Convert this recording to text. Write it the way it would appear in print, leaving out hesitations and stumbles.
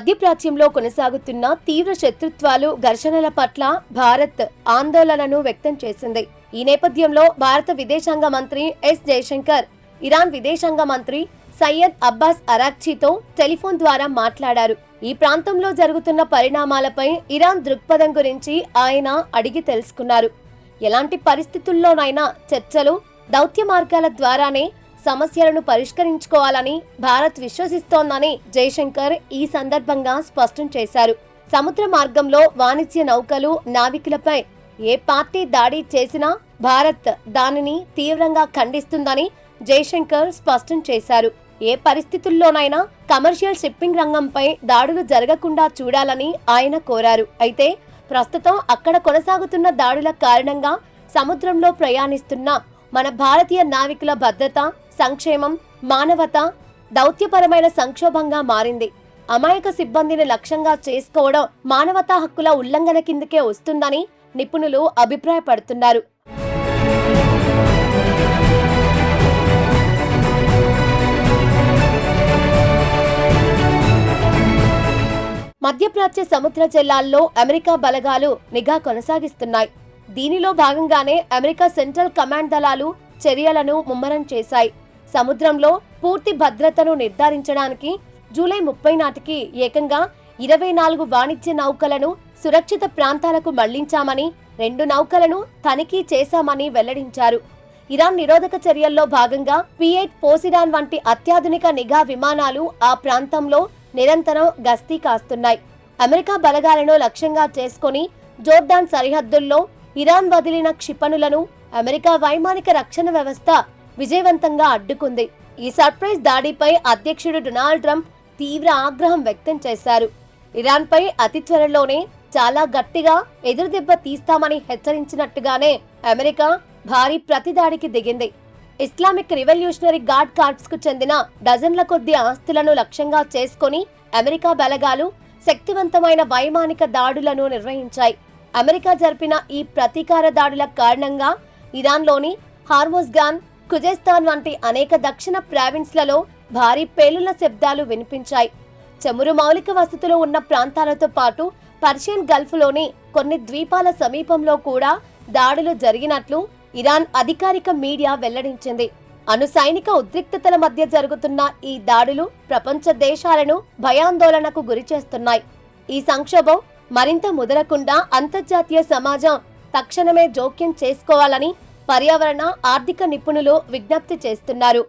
మధ్యప్రాచ్యంలో కొనసాగుతున్న తీవ్ర శత్రుత్వాలు, ఘర్షణల పట్ల భారత్ ఆందోళనను వ్యక్తం చేసింది. ఈ నేపథ్యంలో భారత విదేశాంగ మంత్రి ఎస్ జయశంకర్ ఇరాన్ విదేశాంగ మంత్రి సయ్యద్ అబ్బాస్ అరాక్చీతో టెలిఫోన్ ద్వారా మాట్లాడారు. ఈ ప్రాంతంలో జరుగుతున్న పరిణామాలపై ఇరాన్ దృక్పథం గురించి ఆయన అడిగి తెలుసుకున్నారు. ఎలాంటి పరిస్థితుల్లోనైనా చర్చలు, దౌత్య మార్గాల ద్వారానే సమస్యలను పరిష్కరించుకోవాలని భారత్ విశ్వసిస్తోందని జయశంకర్ ఈ సందర్భంగా స్పష్టం చేశారు. సముద్ర మార్గంలో వాణిజ్య నౌకలు, నావికులపై ఏ పార్టీ దాడి చేసినా భారత్ దానిని తీవ్రంగా ఖండిస్తుందని జయశంకర్ స్పష్టం చేశారు. ఏ పరిస్థితుల్లోనైనా కమర్షియల్ షిప్పింగ్ రంగంపై దాడులు జరగకుండా చూడాలని ఆయన కోరారు. అయితే ప్రస్తుతం అక్కడ కొనసాగుతున్న దాడుల కారణంగా సముద్రంలో ప్రయాణిస్తున్న మన భారతీయ నావికుల భద్రత, సంక్షేమం, మానవత దౌత్యపరమైన సంక్షోభంగా మారింది. అమాయక సిబ్బందిని లక్ష్యంగా చేసుకోవడం మానవతా హక్కుల ఉల్లంఘన కిందకే వస్తుందని నిపుణులు అభిప్రాయపడుతున్నారు. మధ్యప్రాచ్య సముద్ర జలాల్లో అమెరికా బలగాలు నిఘా కొనసాగిస్తున్నాయి. దీనిలో భాగంగానే అమెరికా సెంట్రల్ కమాండ్ దళాలు చర్యలను ముమ్మరం చేశాయి. సముద్రంలో పూర్తి భద్రతను నిర్ధారించడానికి జూలై 30 నాటికి ఏకంగా 24 వాణిజ్య నౌకలను సురక్షిత ప్రాంతాలకు మళ్లించామని, 2 నౌకలను తనిఖీ చేశామని వెల్లడించారు. ఇరాన్ నిరోధక చర్యల్లో భాగంగా P-8 పోసిడాన్ వంటి అత్యాధునిక నిఘా విమానాలు ఆ ప్రాంతంలో నిరంతరం గస్తీ కాస్తున్నాయి. అమెరికా బలగాలను లక్ష్యంగా చేసుకుని జోర్డాన్ సరిహద్దుల్లో ఇరాన్ వదిలిన క్షిపణులను అమెరికా వైమానిక రక్షణ వ్యవస్థ విజయవంతంగా అడ్డుకుంది. ఈ సర్ప్రైజ్ దాడిపై అధ్యక్షుడు డొనాల్డ్ ట్రంప్ తీవ్ర ఆగ్రహం వ్యక్తం చేశారు. ఇరాన్పై అతి త్వరలోనే చాలా గట్టిగా ఎదురుదెబ్బ తీస్తామని హెచ్చరించినట్టుగానే అమెరికా భారీ ప్రతిదాడికి దిగింది. ఇస్లామిక్ రివల్యూషనరీ గార్డ్ కార్ప్స్ కు చెందిన డజన్ల కొద్ది ఆస్తులను లక్ష్యంగా చేసుకుని అమెరికా బలగాలు శక్తివంతమైన వైమానిక దాడులను నిర్వహించాయి. అమెరికా జరిపిన ఈ ప్రతీకార దాడుల కారణంగా ఇరాన్లోని హార్మోజ్గాన్, ఖుజెస్తాన్ వంటి అనేక దక్షిణ ప్రావిన్స్లలో భారీ పేలుళ్ల శబ్దాలు వినిపించాయి. చమురు మౌలిక వసతులు ఉన్న ప్రాంతాలతో పాటు పర్షియన్ గల్ఫ్లోని కొన్ని ద్వీపాల సమీపంలో కూడా దాడులు జరిగినట్లు ఇరాన్ అధికారిక మీడియా వెల్లడించింది. అణు సైనిక ఉద్రిక్తతల మధ్య జరుగుతున్న ఈ దాడులు ప్రపంచ దేశాలను భయాందోళనకు గురిచేస్తున్నాయి. ఈ సంక్షోభం మరింత ముదరకుండా అంతర్జాతీయ సమాజం తక్షణమే జోక్యం చేసుకోవాలని పర్యావరణ, ఆర్థిక నిపుణులు విజ్ఞప్తి చేస్తున్నారు.